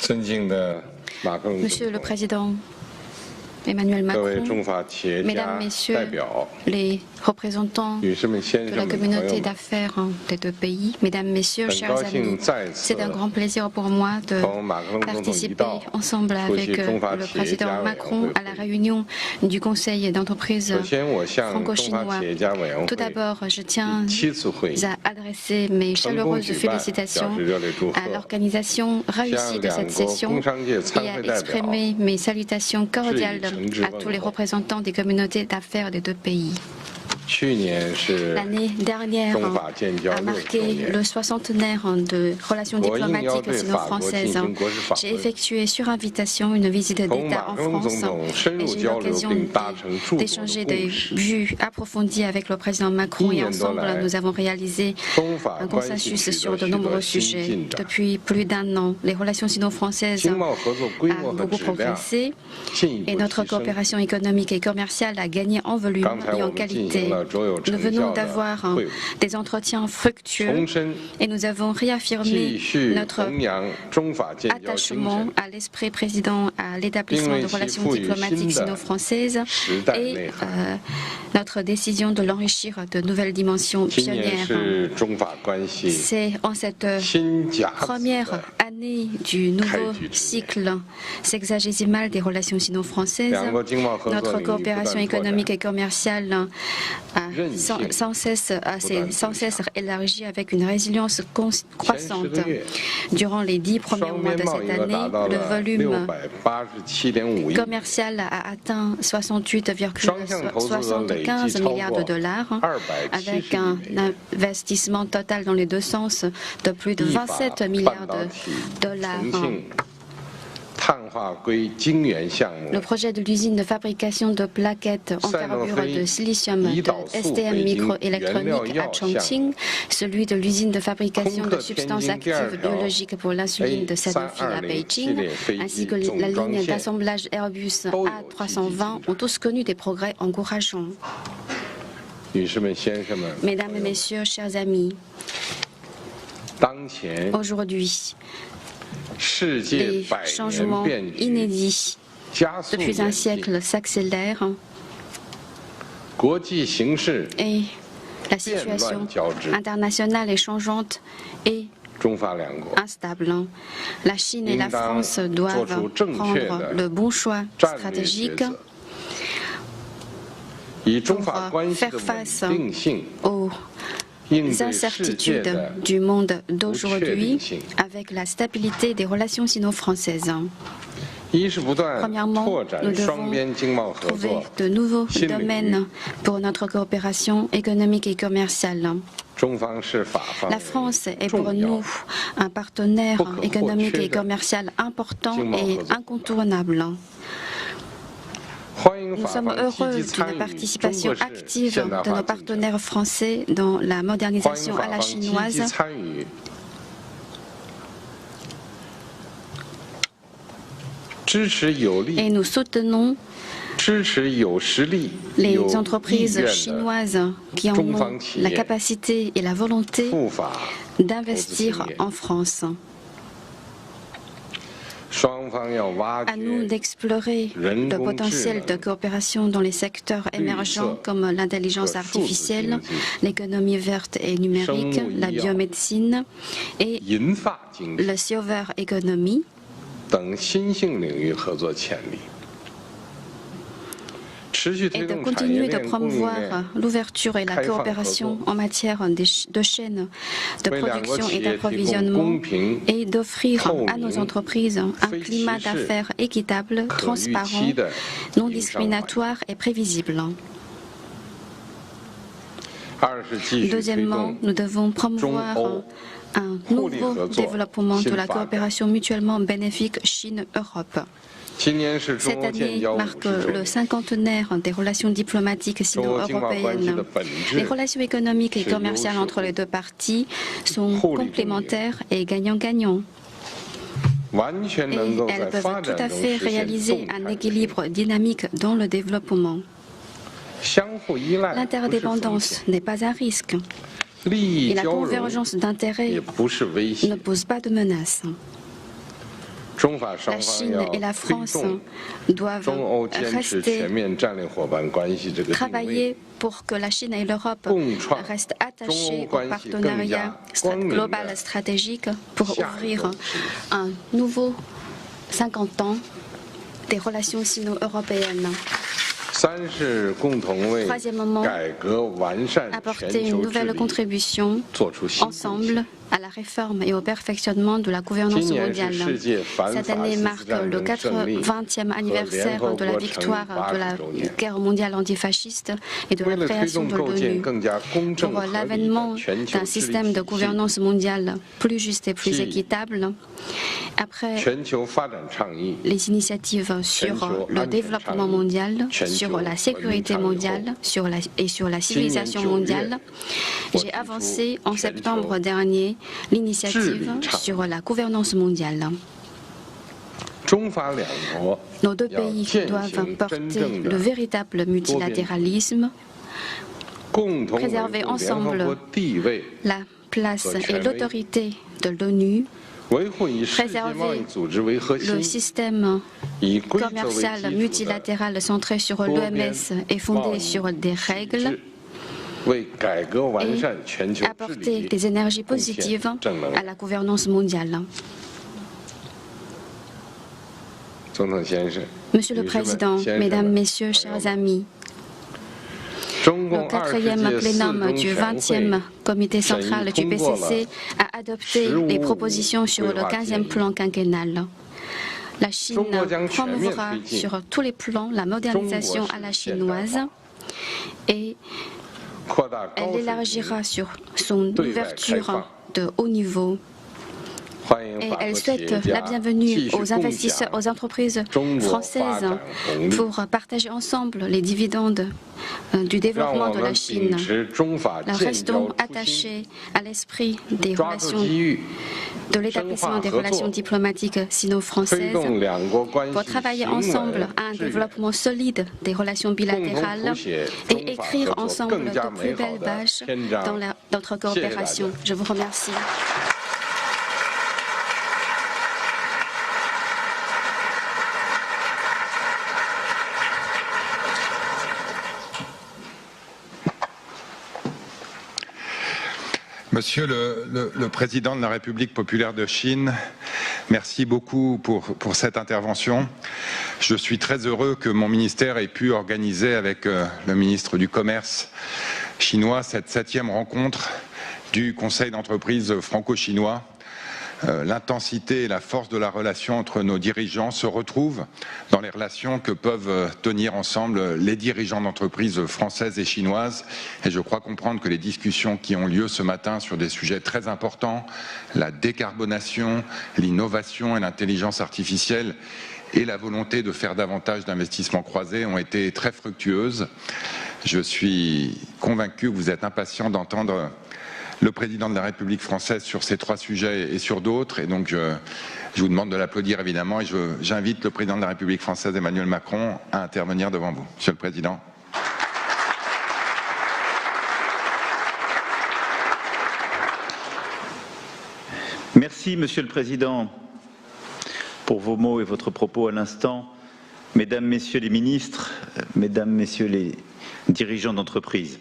Monsieur le Président Emmanuel Macron, Mesdames, Messieurs les représentants de la communauté d'affaires des deux pays, Mesdames, Messieurs, chers amis, c'est un grand plaisir pour moi de participer ensemble avec le Président Macron à la réunion du Conseil d'entreprise franco-chinois. Tout d'abord, je tiens à adresser mes chaleureuses félicitations à l'organisation réussie de cette session et à exprimer mes salutations cordiales à tous les représentants des communautés d'affaires des deux pays. L'année dernière a marqué le 60e de relations diplomatiques sino-françaises. J'ai effectué sur invitation une visite d'État en France et j'ai eu l'occasion d'échanger des vues approfondies avec le président Macron et ensemble nous avons réalisé un consensus sur de nombreux sujets. Depuis plus d'un an, les relations sino-françaises ont beaucoup progressé et notre coopération économique et commerciale a gagné en volume et en qualité. Nous venons d'avoir des entretiens fructueux et nous avons réaffirmé notre attachement à l'esprit président à l'établissement de relations diplomatiques sino-françaises et notre décision de l'enrichir de nouvelles dimensions pionnières. C'est en cette première année du nouveau cycle sexagésimal des relations sino-françaises, notre coopération économique et commerciale s'est sans cesse élargie avec une résilience croissante. Durant les 10 premiers mois de cette année, le volume commercial a atteint 68,75 milliards de dollars, avec un investissement total dans les deux sens de plus de 27 milliards de dollars. Le projet de l'usine de fabrication de plaquettes en carbure de silicium de STM Microélectronique à Chongqing, celui de l'usine de fabrication de substances actives biologiques pour l'insuline de Sanofi à Beijing, ainsi que la ligne d'assemblage Airbus A320 ont tous connu des progrès encourageants. Mesdames et Messieurs, chers amis, aujourd'hui, les changements inédits depuis un siècle s'accélèrent et la situation internationale est changeante et instable. La Chine et la France doivent prendre le bon choix stratégique pour faire face aux incertitudes du monde d'aujourd'hui avec la stabilité des relations sino-françaises. Premièrement, nous devons trouver de nouveaux domaines pour notre coopération économique et commerciale. La France est pour nous un partenaire économique et commercial important et incontournable. Nous sommes heureux d'une participation active de nos partenaires français dans la modernisation à la chinoise. Et nous soutenons les entreprises chinoises qui en ont la capacité et la volonté d'investir en France. À nous d'explorer le potentiel de coopération dans les secteurs émergents comme l'intelligence artificielle, l'économie verte et numérique, la biomédecine et le silver economy. Et de continuer de promouvoir l'ouverture et la coopération en matière de chaînes de production et d'approvisionnement et d'offrir à nos entreprises un climat d'affaires équitable, transparent, non discriminatoire et prévisible. Deuxièmement, nous devons promouvoir un nouveau développement de la coopération mutuellement bénéfique Chine-Europe. Cette année marque le cinquantenaire des relations diplomatiques sino-européennes. Les relations économiques et commerciales entre les deux parties sont complémentaires et gagnant-gagnant. Et elles peuvent tout à fait réaliser un équilibre dynamique dans le développement. L'interdépendance n'est pas un risque. Et la convergence d'intérêts ne pose pas de menace. La Chine et la France doivent travailler pour que la Chine et l'Europe restent attachées au partenariat global stratégique pour ouvrir un nouveau 50 ans des relations sino-européennes. Troisièmement, apporter une nouvelle contribution ensemble à la réforme et au perfectionnement de la gouvernance mondiale. Cette année marque le 80e anniversaire de la victoire de la guerre mondiale antifasciste et de la création de l'ONU. Pour l'avènement d'un système de gouvernance mondiale plus juste et plus équitable, après les initiatives sur le développement mondial, sur la sécurité mondiale et sur la civilisation mondiale, j'ai avancé en septembre dernier l'initiative sur la gouvernance mondiale. Nos deux pays doivent porter le véritable multilatéralisme, préserver ensemble la place et l'autorité de l'ONU, préserver le système commercial multilatéral centré sur l'OMS et fondé sur des règles, et apporter des énergies positives à la gouvernance mondiale. Monsieur le Président, Mesdames, Messieurs, chers amis, le 4e plénum du 20e comité central du PCC a adopté les propositions sur le 15e plan quinquennal. La Chine promouvera sur tous les plans la modernisation à la chinoise et elle élargira sur son ouverture de haut niveau. Et elle souhaite la bienvenue aux investisseurs, aux entreprises françaises pour partager ensemble les dividendes du développement de la Chine. Nous restons attachés à l'esprit des relations, de l'établissement des relations diplomatiques sino-françaises pour travailler ensemble à un développement solide des relations bilatérales et écrire ensemble de plus belles pages dans notre coopération. Je vous remercie. Monsieur le Président de la République populaire de Chine, merci beaucoup pour cette intervention. Je suis très heureux que mon ministère ait pu organiser avec le ministre du Commerce chinois cette 7e rencontre du Conseil d'entreprise franco-chinois. L'intensité et la force de la relation entre nos dirigeants se retrouvent dans les relations que peuvent tenir ensemble les dirigeants d'entreprises françaises et chinoises. Et je crois comprendre que les discussions qui ont lieu ce matin sur des sujets très importants, la décarbonation, l'innovation et l'intelligence artificielle et la volonté de faire davantage d'investissements croisés ont été très fructueuses. Je suis convaincu que vous êtes impatient d'entendre le président de la République française sur ces 3 sujets et sur d'autres. Et donc, je vous demande de l'applaudir évidemment et j'invite le président de la République française, Emmanuel Macron, à intervenir devant vous. Monsieur le Président. Merci, Monsieur le Président, pour vos mots et votre propos à l'instant. Mesdames, Messieurs les ministres, Mesdames, Messieurs les dirigeants d'entreprise.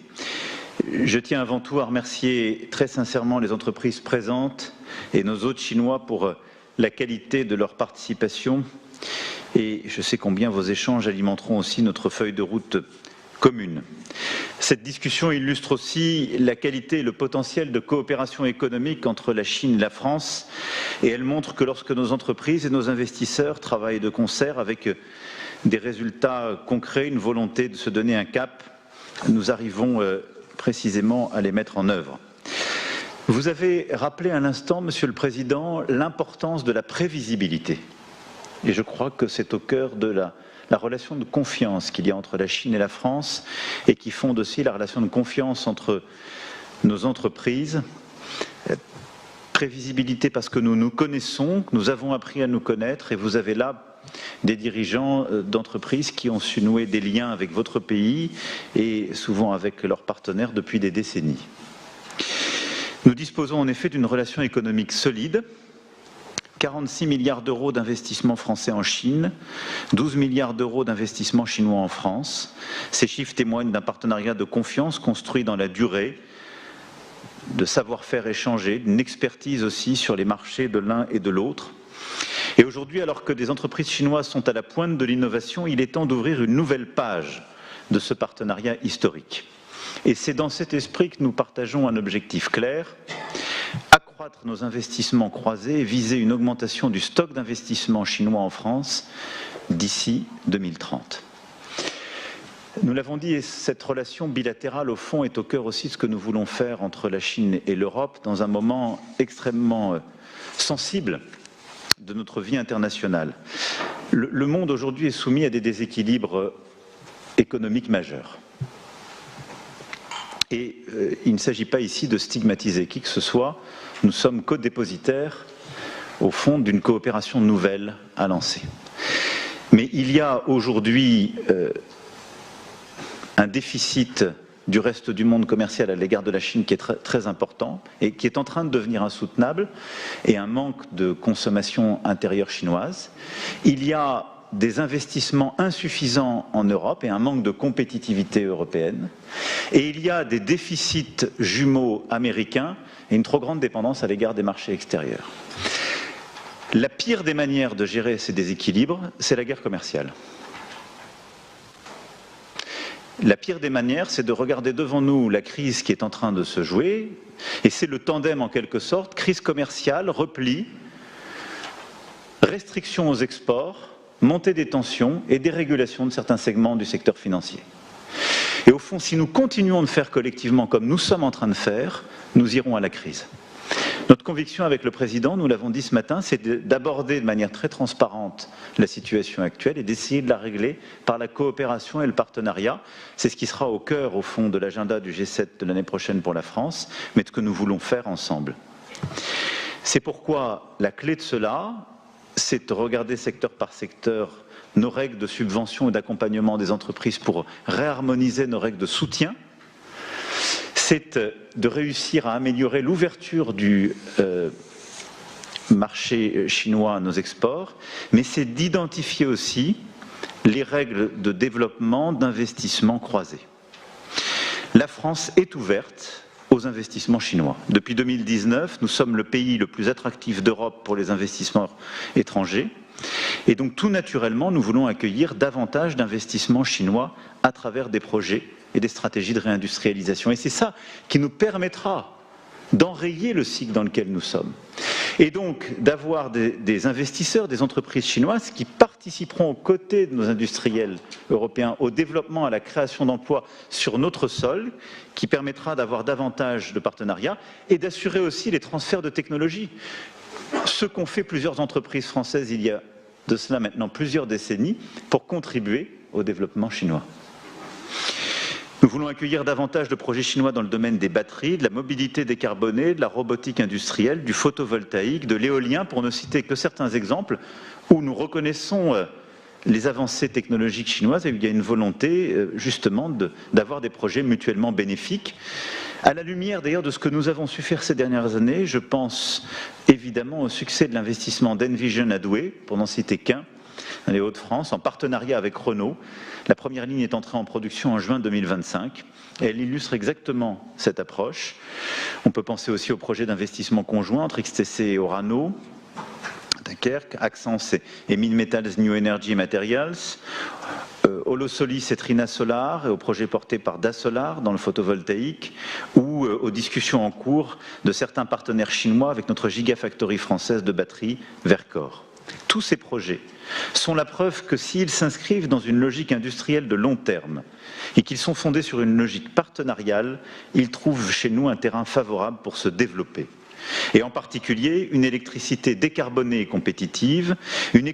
Je tiens avant tout à remercier très sincèrement les entreprises présentes et nos hôtes chinois pour la qualité de leur participation et je sais combien vos échanges alimenteront aussi notre feuille de route commune. Cette discussion illustre aussi la qualité et le potentiel de coopération économique entre la Chine et la France et elle montre que lorsque nos entreprises et nos investisseurs travaillent de concert avec des résultats concrets, une volonté de se donner un cap, nous arrivons précisément à les mettre en œuvre. Vous avez rappelé à l'instant, Monsieur le Président, l'importance de la prévisibilité. Et je crois que c'est au cœur de la relation de confiance qu'il y a entre la Chine et la France et qui fonde aussi la relation de confiance entre nos entreprises. Prévisibilité parce que nous nous connaissons, que nous avons appris à nous connaître et vous avez là des dirigeants d'entreprises qui ont su nouer des liens avec votre pays et souvent avec leurs partenaires depuis des décennies. Nous disposons en effet d'une relation économique solide, 46 milliards d'euros d'investissements français en Chine, 12 milliards d'euros d'investissements chinois en France. Ces chiffres témoignent d'un partenariat de confiance construit dans la durée, de savoir-faire échangé, d'une expertise aussi sur les marchés de l'un et de l'autre. Et aujourd'hui, alors que des entreprises chinoises sont à la pointe de l'innovation, il est temps d'ouvrir une nouvelle page de ce partenariat historique. Et c'est dans cet esprit que nous partageons un objectif clair: accroître nos investissements croisés et viser une augmentation du stock d'investissement chinois en France d'ici 2030. Nous l'avons dit, et cette relation bilatérale, au fond, est au cœur aussi de ce que nous voulons faire entre la Chine et l'Europe dans un moment extrêmement sensible de notre vie internationale. Le monde aujourd'hui est soumis à des déséquilibres économiques majeurs. Et il ne s'agit pas ici de stigmatiser qui que ce soit. Nous sommes co-dépositaires, au fond, d'une coopération nouvelle à lancer. Mais il y a aujourd'hui un déficit du reste du monde commercial à l'égard de la Chine qui est très, très important et qui est en train de devenir insoutenable, et un manque de consommation intérieure chinoise. Il y a des investissements insuffisants en Europe et un manque de compétitivité européenne. Et il y a des déficits jumeaux américains et une trop grande dépendance à l'égard des marchés extérieurs. La pire des manières de gérer ces déséquilibres, c'est la guerre commerciale. La pire des manières, c'est de regarder devant nous la crise qui est en train de se jouer, et c'est le tandem en quelque sorte, crise commerciale, repli, restriction aux exports, montée des tensions et dérégulation de certains segments du secteur financier. Et au fond, si nous continuons de faire collectivement comme nous sommes en train de faire, nous irons à la crise. Notre conviction avec le Président, nous l'avons dit ce matin, c'est d'aborder de manière très transparente la situation actuelle et d'essayer de la régler par la coopération et le partenariat. C'est ce qui sera au cœur, au fond, de l'agenda du G7 de l'année prochaine pour la France, mais de ce que nous voulons faire ensemble. C'est pourquoi la clé de cela, c'est de regarder secteur par secteur nos règles de subvention et d'accompagnement des entreprises pour réharmoniser nos règles de soutien. C'est de réussir à améliorer l'ouverture du marché chinois à nos exports, mais c'est d'identifier aussi les règles de développement, d'investissement croisés. La France est ouverte aux investissements chinois. Depuis 2019, nous sommes le pays le plus attractif d'Europe pour les investissements étrangers. Et donc tout naturellement, nous voulons accueillir davantage d'investissements chinois à travers des projets et des stratégies de réindustrialisation. Et c'est ça qui nous permettra d'enrayer le cycle dans lequel nous sommes. Et donc d'avoir des investisseurs, des entreprises chinoises qui participeront aux côtés de nos industriels européens au développement, à la création d'emplois sur notre sol, qui permettra d'avoir davantage de partenariats et d'assurer aussi les transferts de technologies. Ce qu'ont fait plusieurs entreprises françaises il y a de cela maintenant plusieurs décennies pour contribuer au développement chinois. Nous voulons accueillir davantage de projets chinois dans le domaine des batteries, de la mobilité décarbonée, de la robotique industrielle, du photovoltaïque, de l'éolien, pour ne citer que certains exemples où nous reconnaissons les avancées technologiques chinoises et où il y a une volonté justement d'avoir des projets mutuellement bénéfiques. À la lumière d'ailleurs de ce que nous avons su faire ces dernières années, je pense évidemment au succès de l'investissement d'Envision à Douai, pour n'en citer qu'un, dans les Hauts-de-France, en partenariat avec Renault. La première ligne est entrée en production en juin 2025 et elle illustre exactement cette approche. On peut penser aussi au projet d'investissement conjoint entre XTC et Orano, Dunkerque, Axence et Minmetals New Energy Materials, Holosolis et Trina Solar, et au projet porté par Dasolar dans le photovoltaïque, ou aux discussions en cours de certains partenaires chinois avec notre gigafactory française de batteries, Vercor. Tous ces projets sont la preuve que s'ils s'inscrivent dans une logique industrielle de long terme et qu'ils sont fondés sur une logique partenariale, ils trouvent chez nous un terrain favorable pour se développer. Et en particulier une électricité décarbonée et compétitive, un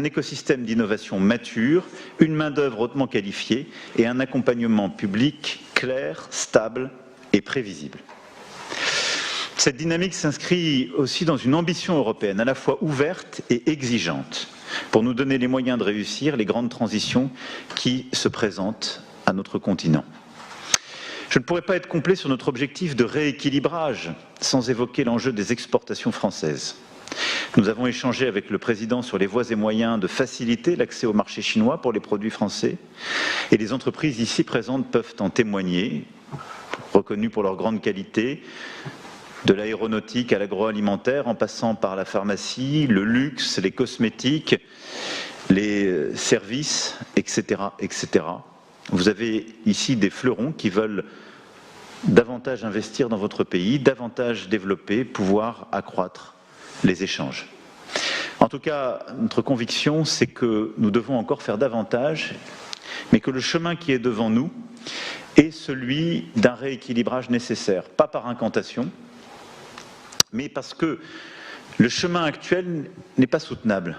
écosystème d'innovation mature, une main-d'œuvre hautement qualifiée et un accompagnement public clair, stable et prévisible. Cette dynamique s'inscrit aussi dans une ambition européenne à la fois ouverte et exigeante pour nous donner les moyens de réussir les grandes transitions qui se présentent à notre continent. Je ne pourrais pas être complet sur notre objectif de rééquilibrage sans évoquer l'enjeu des exportations françaises. Nous avons échangé avec le président sur les voies et moyens de faciliter l'accès au marché chinois pour les produits français. Et les entreprises ici présentes peuvent en témoigner, reconnues pour leur grande qualité, de l'aéronautique à l'agroalimentaire, en passant par la pharmacie, le luxe, les cosmétiques, les services, etc., etc. Vous avez ici des fleurons qui veulent davantage investir dans votre pays, davantage développer, pouvoir accroître les échanges. En tout cas, notre conviction, c'est que nous devons encore faire davantage, mais que le chemin qui est devant nous est celui d'un rééquilibrage nécessaire, pas par incantation, mais parce que le chemin actuel n'est pas soutenable,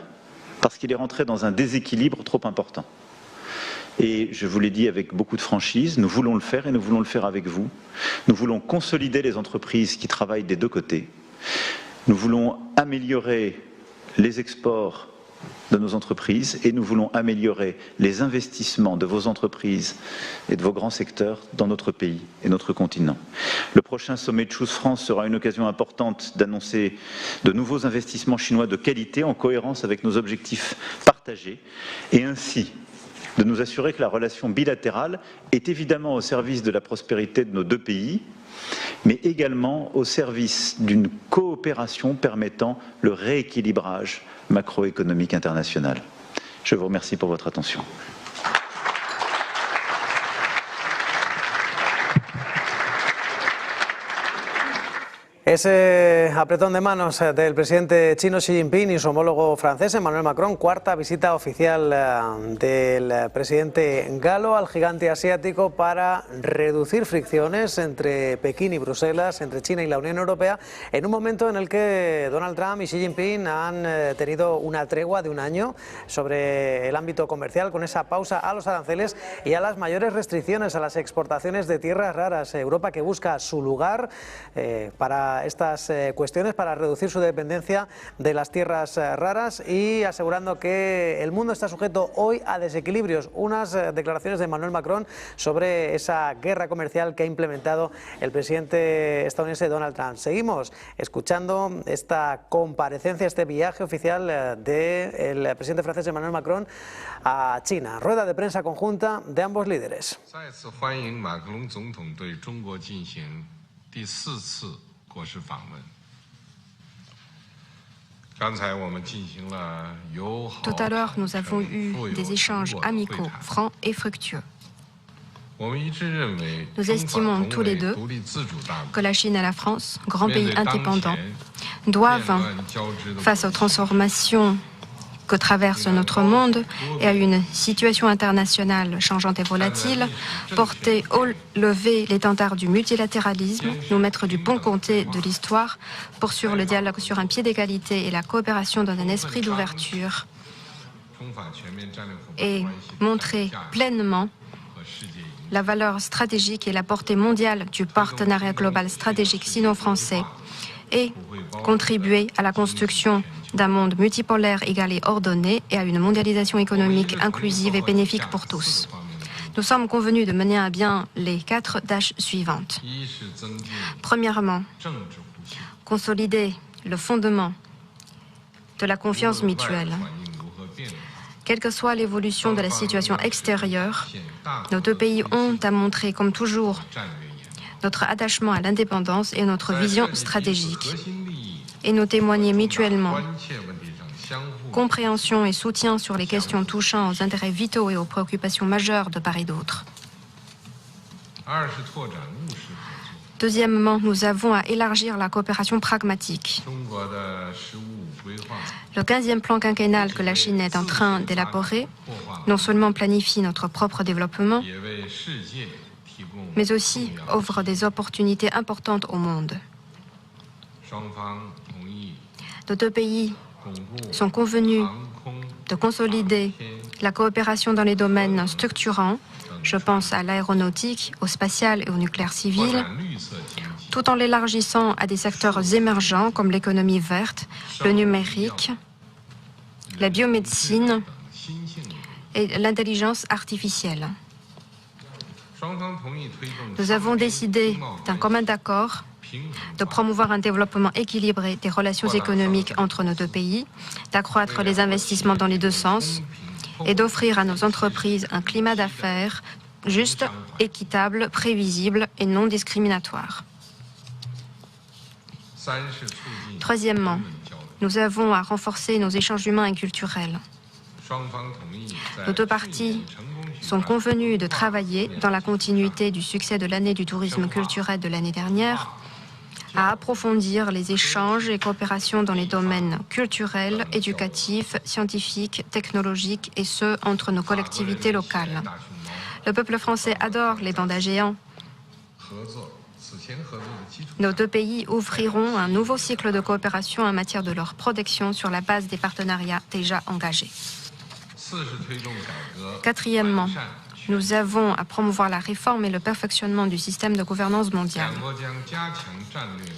parce qu'il est rentré dans un déséquilibre trop important. Et je vous l'ai dit avec beaucoup de franchise, nous voulons le faire et nous voulons le faire avec vous. Nous voulons consolider les entreprises qui travaillent des deux côtés. Nous voulons améliorer les exports de nos entreprises et nous voulons améliorer les investissements de vos entreprises et de vos grands secteurs dans notre pays et notre continent. Le prochain sommet de Choose France sera une occasion importante d'annoncer de nouveaux investissements chinois de qualité en cohérence avec nos objectifs partagés et ainsi de nous assurer que la relation bilatérale est évidemment au service de la prospérité de nos deux pays, mais également au service d'une coopération permettant le rééquilibrage macroéconomique international. Je vous remercie pour votre attention. Ese apretón de manos del presidente chino Xi Jinping y su homólogo francés Emmanuel Macron, cuarta visita oficial del presidente galo al gigante asiático para reducir fricciones entre Pekín y Bruselas, entre China y la Unión Europea, en un momento en el que Donald Trump y Xi Jinping han tenido una tregua de un año sobre el ámbito comercial, con esa pausa a los aranceles y a las mayores restricciones a las exportaciones de tierras raras. Europa que busca su lugar para estas cuestiones, para reducir su dependencia de las tierras raras y asegurando que el mundo está sujeto hoy a desequilibrios. Unas declaraciones de Emmanuel Macron sobre esa guerra comercial que ha implementado el presidente estadounidense Donald Trump. Seguimos escuchando esta comparecencia, este viaje oficial del presidente francés Emmanuel Macron a China. Rueda de prensa conjunta de ambos líderes. 国事访问。刚才我们进行了友好。Tout à l'heure, nous avons eu des échanges amicaux, francs et fructueux. Nous estimons tous les deux que la Chine et la France, grands pays indépendants, doivent, face aux transformations que traverse notre monde et à une situation internationale changeante et volatile, porter haut lever l'étendard du multilatéralisme, nous mettre du bon côté de l'histoire, poursuivre le dialogue sur un pied d'égalité et la coopération dans un esprit d'ouverture et montrer pleinement la valeur stratégique et la portée mondiale du partenariat global stratégique sino-français et contribuer à la construction d'un monde multipolaire, égal et ordonné et à une mondialisation économique inclusive et bénéfique pour tous. Nous sommes convenus de mener à bien les 4 tâches suivantes. Premièrement, consolider le fondement de la confiance mutuelle. Quelle que soit l'évolution de la situation extérieure, nos deux pays ont à montrer, comme toujours, notre attachement à l'indépendance et notre vision stratégique, et nous témoigner mutuellement compréhension et soutien sur les questions touchant aux intérêts vitaux et aux préoccupations majeures de part et d'autre. Deuxièmement, nous avons à élargir la coopération pragmatique. Le 15e plan quinquennal que la Chine est en train d'élaborer non seulement planifie notre propre développement, mais aussi offre des opportunités importantes au monde. Nos deux pays sont convenus de consolider la coopération dans les domaines structurants, je pense à l'aéronautique, au spatial et au nucléaire civil, tout en l'élargissant à des secteurs émergents comme l'économie verte, le numérique, la biomédecine et l'intelligence artificielle. Nous avons décidé d'un commun accord de promouvoir un développement équilibré des relations économiques entre nos deux pays, d'accroître les investissements dans les deux sens et d'offrir à nos entreprises un climat d'affaires juste, équitable, prévisible et non discriminatoire. Troisièmement, nous avons à renforcer nos échanges humains et culturels. Nos deux parties sont convenus de travailler, dans la continuité du succès de l'année du tourisme culturel de l'année dernière, à approfondir les échanges et coopérations dans les domaines culturels, éducatifs, scientifiques, technologiques et ceux entre nos collectivités locales. Le peuple français adore les pandas géants. Nos deux pays ouvriront un nouveau cycle de coopération en matière de leur protection sur la base des partenariats déjà engagés. Quatrièmement, nous avons à promouvoir la réforme et le perfectionnement du système de gouvernance mondiale.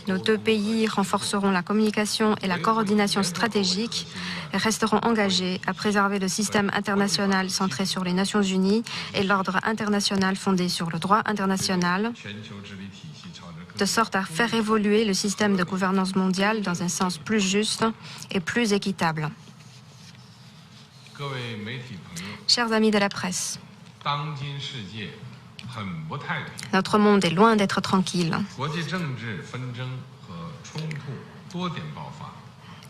Nos deux pays renforceront la communication et la coordination stratégique et resteront engagés à préserver le système international centré sur les Nations Unies et l'ordre international fondé sur le droit international, de sorte à faire évoluer le système de gouvernance mondiale dans un sens plus juste et plus équitable. Chers amis de la presse, notre monde est loin d'être tranquille.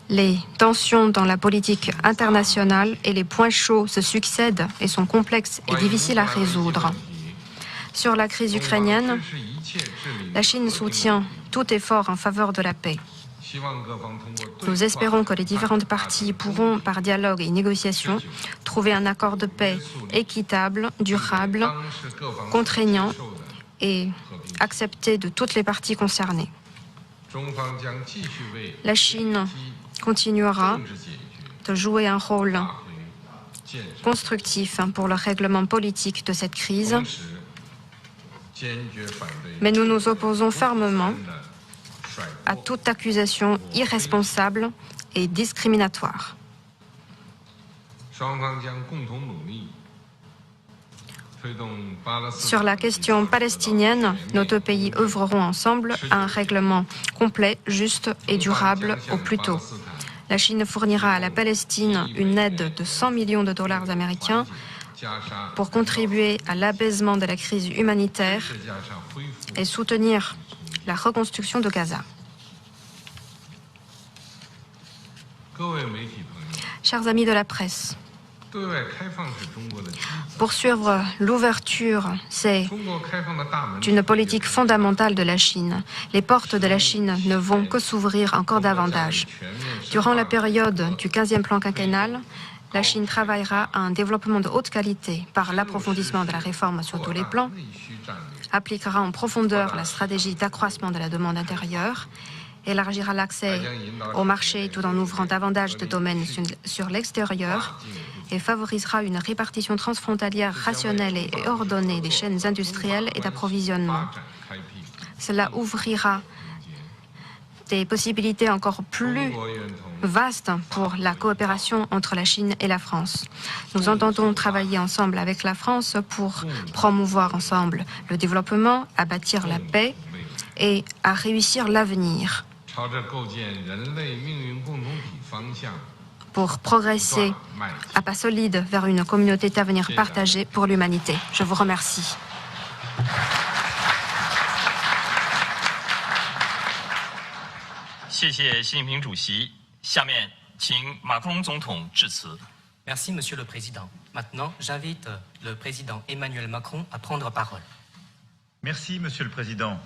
Les tensions dans la politique internationale et les points chauds se succèdent et sont complexes et difficiles à résoudre. Sur la crise ukrainienne, la Chine soutient tout effort en faveur de la paix. Nous espérons que les différentes parties pourront, par dialogue et négociation, trouver un accord de paix équitable, durable, contraignant et accepté de toutes les parties concernées. La Chine continuera de jouer un rôle constructif pour le règlement politique de cette crise, mais nous nous opposons fermement à toute accusation irresponsable et discriminatoire. Sur la question palestinienne, nos deux pays œuvreront ensemble à un règlement complet, juste et durable au plus tôt. La Chine fournira à la Palestine une aide de 100 millions de dollars américains pour contribuer à l'apaisement de la crise humanitaire et soutenir la reconstruction de Gaza. Chers amis de la presse, poursuivre l'ouverture, c'est une politique fondamentale de la Chine. Les portes de la Chine ne vont que s'ouvrir encore davantage. Durant la période du 15e plan quinquennal, la Chine travaillera à un développement de haute qualité par l'approfondissement de la réforme sur tous les plans, appliquera en profondeur la stratégie d'accroissement de la demande intérieure, élargira l'accès au marché tout en ouvrant davantage de domaines sur l'extérieur et favorisera une répartition transfrontalière rationnelle et ordonnée des chaînes industrielles et d'approvisionnement. Cela ouvrira des possibilités encore plus vastes pour la coopération entre la Chine et la France. Nous entendons travailler ensemble avec la France pour promouvoir ensemble le développement, à bâtir la paix et à réussir l'avenir, pour progresser à pas solides vers une communauté d'avenir partagée pour l'humanité. Je vous remercie. Merci, Monsieur le Président. Maintenant, j'invite le Président Emmanuel Macron à prendre parole. Merci, Monsieur le Président.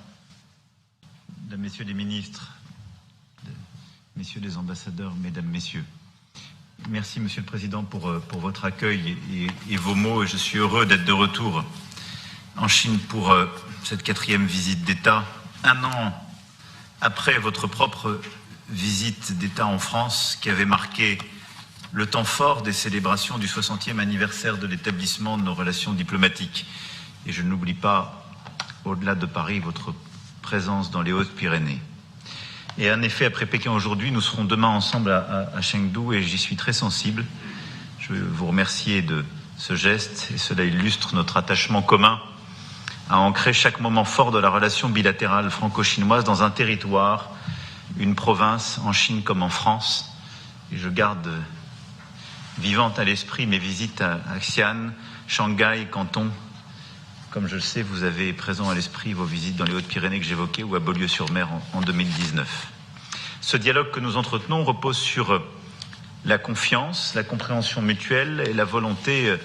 Mesdames, Messieurs les ministres, Messieurs les ambassadeurs, Mesdames, Messieurs. Merci, Monsieur le Président, pour votre accueil et vos mots. Je suis heureux d'être de retour en Chine pour cette 4e visite d'État. Un an après votre propre visite d'État en France, qui avait marqué le temps fort des célébrations du 60e anniversaire de l'établissement de nos relations diplomatiques. Et je n'oublie pas, au-delà de Paris, votre présence dans les Hautes-Pyrénées. Et en effet, après Pékin aujourd'hui, nous serons demain ensemble à Chengdu et j'y suis très sensible. Je veux vous remercier de ce geste et cela illustre notre attachement commun à ancrer chaque moment fort de la relation bilatérale franco-chinoise dans un territoire, une province, en Chine comme en France. Et je garde vivante à l'esprit mes visites à Xi'an, Shanghai, Canton. Comme je le sais, vous avez présent à l'esprit vos visites dans les Hautes-Pyrénées que j'évoquais ou à Beaulieu-sur-Mer en 2019. Ce dialogue que nous entretenons repose sur la confiance, la compréhension mutuelle et la volonté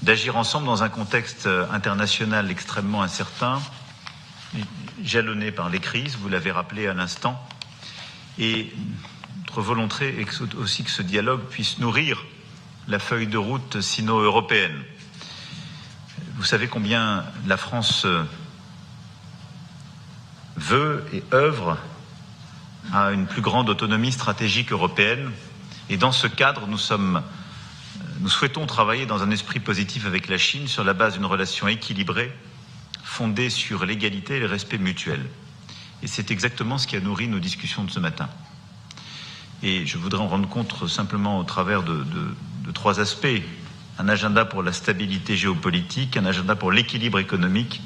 d'agir ensemble dans un contexte international extrêmement incertain, jalonné par les crises, vous l'avez rappelé à l'instant, et notre volonté est aussi que ce dialogue puisse nourrir la feuille de route sino-européenne. Vous savez combien la France veut et œuvre à une plus grande autonomie stratégique européenne. Et dans ce cadre, nous souhaitons travailler dans un esprit positif avec la Chine sur la base d'une relation équilibrée, fondée sur l'égalité et le respect mutuel. Et c'est exactement ce qui a nourri nos discussions de ce matin. Et je voudrais en rendre compte simplement au travers de 3 aspects. Un agenda pour la stabilité géopolitique, un agenda pour l'équilibre économique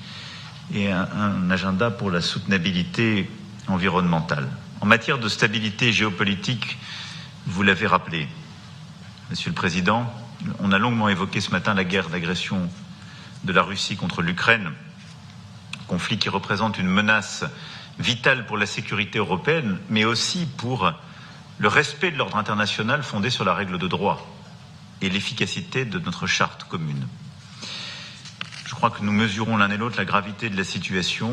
et un agenda pour la soutenabilité environnementale. En matière de stabilité géopolitique, vous l'avez rappelé, Monsieur le Président, on a longuement évoqué ce matin la guerre d'agression de la Russie contre l'Ukraine, conflit qui représente une menace vitale pour la sécurité européenne, mais aussi pour le respect de l'ordre international fondé sur la règle de droit et l'efficacité de notre charte commune. Je crois que nous mesurons l'un et l'autre la gravité de la situation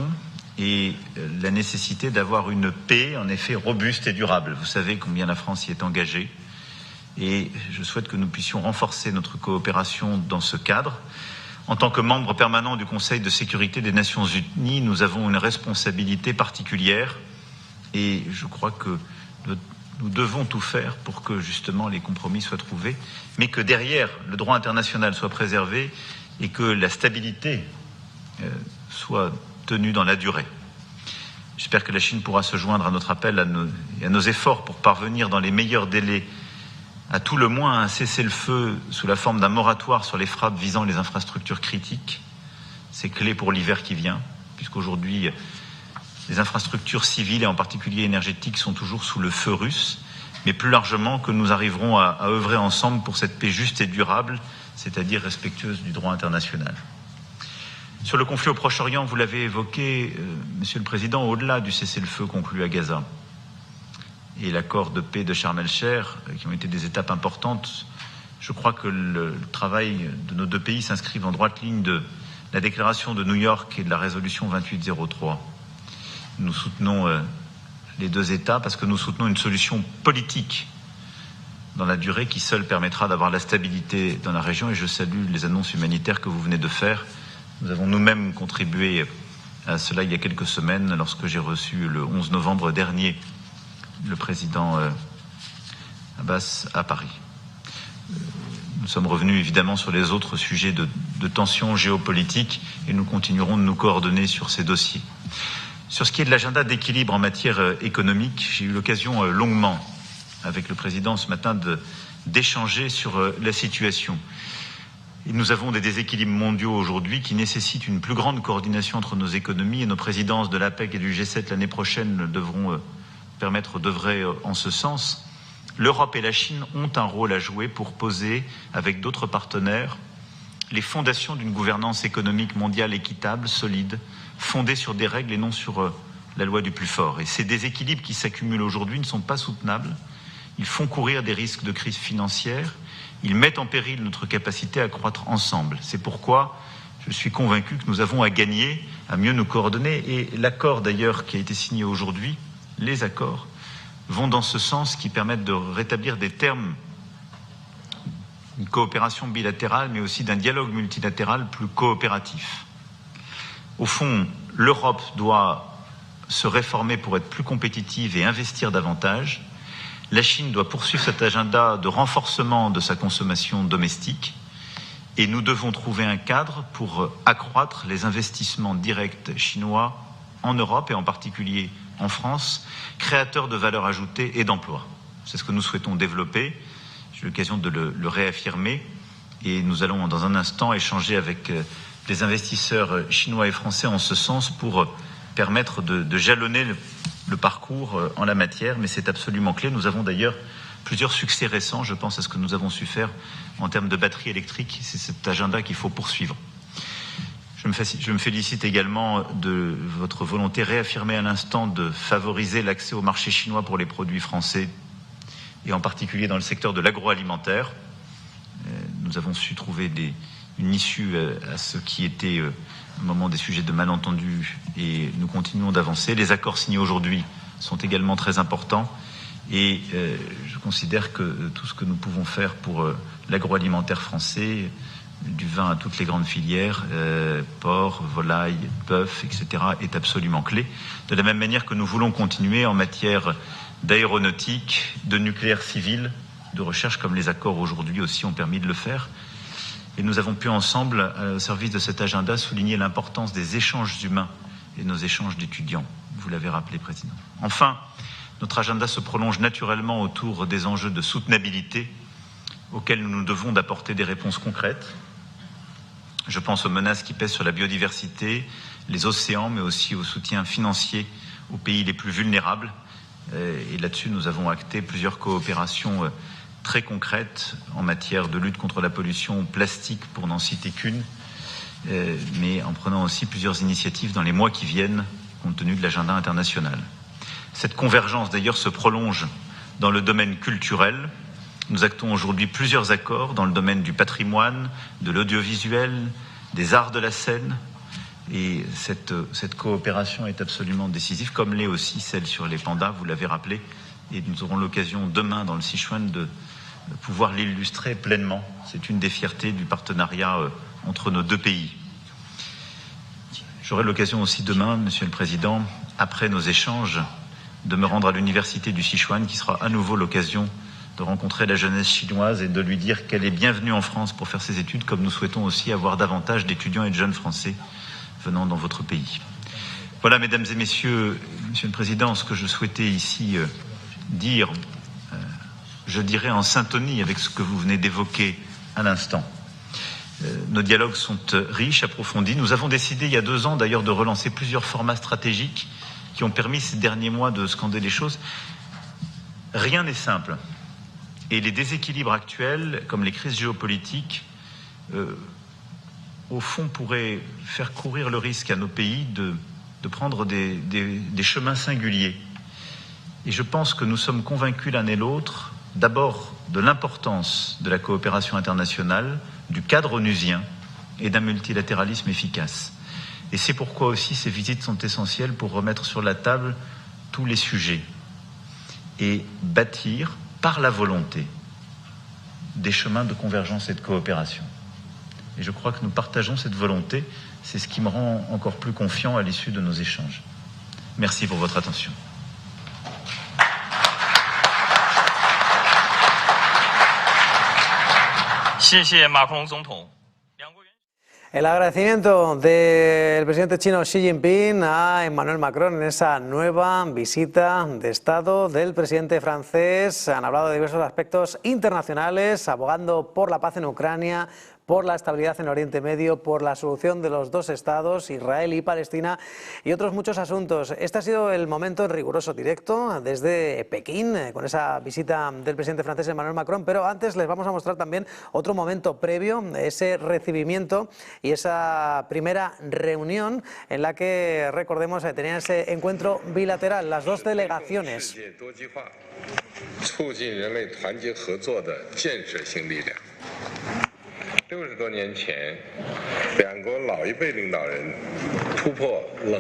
et la nécessité d'avoir une paix, en effet, robuste et durable. Vous savez combien la France y est engagée et je souhaite que nous puissions renforcer notre coopération dans ce cadre. En tant que membre permanent du Conseil de sécurité des Nations Unies, nous avons une responsabilité particulière et je crois que nous devons tout faire pour que justement les compromis soient trouvés, mais que derrière le droit international soit préservé et que la stabilité soit tenue dans la durée. J'espère que la Chine pourra se joindre à notre appel et à nos efforts pour parvenir dans les meilleurs délais à tout le moins à un cessez-le-feu sous la forme d'un moratoire sur les frappes visant les infrastructures critiques. C'est clé pour l'hiver qui vient, puisqu'aujourd'hui les infrastructures civiles et en particulier énergétiques sont toujours sous le feu russe, mais plus largement que nous arriverons à œuvrer ensemble pour cette paix juste et durable, c'est-à-dire respectueuse du droit international. Sur le conflit au Proche-Orient, vous l'avez évoqué, Monsieur le Président, au-delà du cessez-le-feu conclu à Gaza et l'accord de paix de Sharm el-Sheikh, qui ont été des étapes importantes, je crois que le travail de nos 2 pays s'inscrit en droite ligne de la déclaration de New York et de la résolution 2803. Nous soutenons les 2 États parce que nous soutenons une solution politique dans la durée qui seule permettra d'avoir la stabilité dans la région et je salue les annonces humanitaires que vous venez de faire. Nous avons nous-mêmes contribué à cela il y a quelques semaines lorsque j'ai reçu le 11 novembre dernier le président Abbas à Paris. Nous sommes revenus évidemment sur les autres sujets de tensions géopolitiques et nous continuerons de nous coordonner sur ces dossiers. Sur ce qui est de l'agenda d'équilibre en matière économique, j'ai eu l'occasion longuement avec le président ce matin d'échanger sur la situation. Et nous avons des déséquilibres mondiaux aujourd'hui qui nécessitent une plus grande coordination entre nos économies et nos présidences de l'APEC et du G7 l'année prochaine devront permettre d'œuvrer en ce sens. L'Europe et la Chine ont un rôle à jouer pour poser, avec d'autres partenaires, les fondations d'une gouvernance économique mondiale équitable, solide, fondée sur des règles et non sur la loi du plus fort. Et ces déséquilibres qui s'accumulent aujourd'hui ne sont pas soutenables. Ils font courir des risques de crise financière. Ils mettent en péril notre capacité à croître ensemble. C'est pourquoi je suis convaincu que nous avons à gagner, à mieux nous coordonner. Et l'accord d'ailleurs qui a été signé aujourd'hui, les accords, vont dans ce sens qui permettent de rétablir des termes d'une coopération bilatérale, mais aussi d'un dialogue multilatéral plus coopératif. Au fond, l'Europe doit se réformer pour être plus compétitive et investir davantage. La Chine doit poursuivre cet agenda de renforcement de sa consommation domestique et nous devons trouver un cadre pour accroître les investissements directs chinois en Europe et en particulier en France, créateurs de valeur ajoutée et d'emplois. C'est ce que nous souhaitons développer. J'ai eu l'occasion de le réaffirmer et nous allons dans un instant échanger avec les investisseurs chinois et français en ce sens pour permettre de jalonner le parcours en la matière, mais c'est absolument clé. Nous avons d'ailleurs plusieurs succès récents, je pense à ce que nous avons su faire en termes de batterie électrique. C'est cet agenda qu'il faut poursuivre. Je me félicite également de votre volonté réaffirmée à l'instant de favoriser l'accès au marché chinois pour les produits français, et en particulier dans le secteur de l'agroalimentaire. Nous avons su trouver une issue à ce qui était au moment des sujets de malentendu, et nous continuons d'avancer. Les accords signés aujourd'hui sont également très importants, et je considère que tout ce que nous pouvons faire pour l'agroalimentaire français, du vin à toutes les grandes filières, porc, volaille, bœuf, etc., est absolument clé. De la même manière que nous voulons continuer en matière d'aéronautique, de nucléaire civil, de recherche, comme les accords aujourd'hui aussi ont permis de le faire. Et nous avons pu ensemble, au service de cet agenda, souligner l'importance des échanges humains et nos échanges d'étudiants. Vous l'avez rappelé, Président. Enfin, notre agenda se prolonge naturellement autour des enjeux de soutenabilité auxquels nous nous devons d'apporter des réponses concrètes. Je pense aux menaces qui pèsent sur la biodiversité, les océans, mais aussi au soutien financier aux pays les plus vulnérables. Et là-dessus, nous avons acté plusieurs coopérations très concrètes en matière de lutte contre la pollution plastique, pour n'en citer qu'une, mais en prenant aussi plusieurs initiatives dans les mois qui viennent, compte tenu de l'agenda international. Cette convergence, d'ailleurs, se prolonge dans le domaine culturel. Nous actons aujourd'hui plusieurs accords dans le domaine du patrimoine, de l'audiovisuel, des arts de la scène. Et cette coopération est absolument décisive, comme l'est aussi celle sur les pandas, vous l'avez rappelé. Et nous aurons l'occasion demain dans le Sichuan de pouvoir l'illustrer pleinement. C'est une des fiertés du partenariat entre nos deux pays. J'aurai l'occasion aussi demain, Monsieur le Président, après nos échanges, de me rendre à l'université du Sichuan, qui sera à nouveau l'occasion de rencontrer la jeunesse chinoise et de lui dire qu'elle est bienvenue en France pour faire ses études, comme nous souhaitons aussi avoir davantage d'étudiants et de jeunes Français venant dans votre pays. Voilà, Mesdames et Messieurs, Monsieur le Président, ce que je souhaitais ici dire, je dirais en syntonie avec ce que vous venez d'évoquer à l'instant. Nos dialogues sont riches, approfondis. Nous avons décidé il y a 2 ans d'ailleurs de relancer plusieurs formats stratégiques qui ont permis ces derniers mois de scander les choses. Rien n'est simple. Et les déséquilibres actuels, comme les crises géopolitiques, au fond, pourraient faire courir le risque à nos pays de prendre des chemins singuliers. Et je pense que nous sommes convaincus l'un et l'autre, d'abord de l'importance de la coopération internationale, du cadre onusien et d'un multilatéralisme efficace. Et c'est pourquoi aussi ces visites sont essentielles pour remettre sur la table tous les sujets et bâtir, par la volonté, des chemins de convergence et de coopération. Et je crois que nous partageons cette volonté. C'est ce qui me rend encore plus confiant à l'issue de nos échanges. Merci pour votre attention. El agradecimiento del presidente chino Xi Jinping a Emmanuel Macron en esa nueva visita de Estado del presidente francés. Han hablado de diversos aspectos internacionales, abogando por la paz en Ucrania, por la estabilidad en Oriente Medio, por la solución de los 2 estados, Israel y Palestina, y otros muchos asuntos. Este ha sido el momento en riguroso directo desde Pekín, con esa visita del presidente francés Emmanuel Macron, pero antes les vamos a mostrar también otro momento previo, ese recibimiento y esa primera reunión en la que, recordemos, tenían ese encuentro bilateral, las 2 delegaciones. 60多年前，2国老一辈领导人突破冷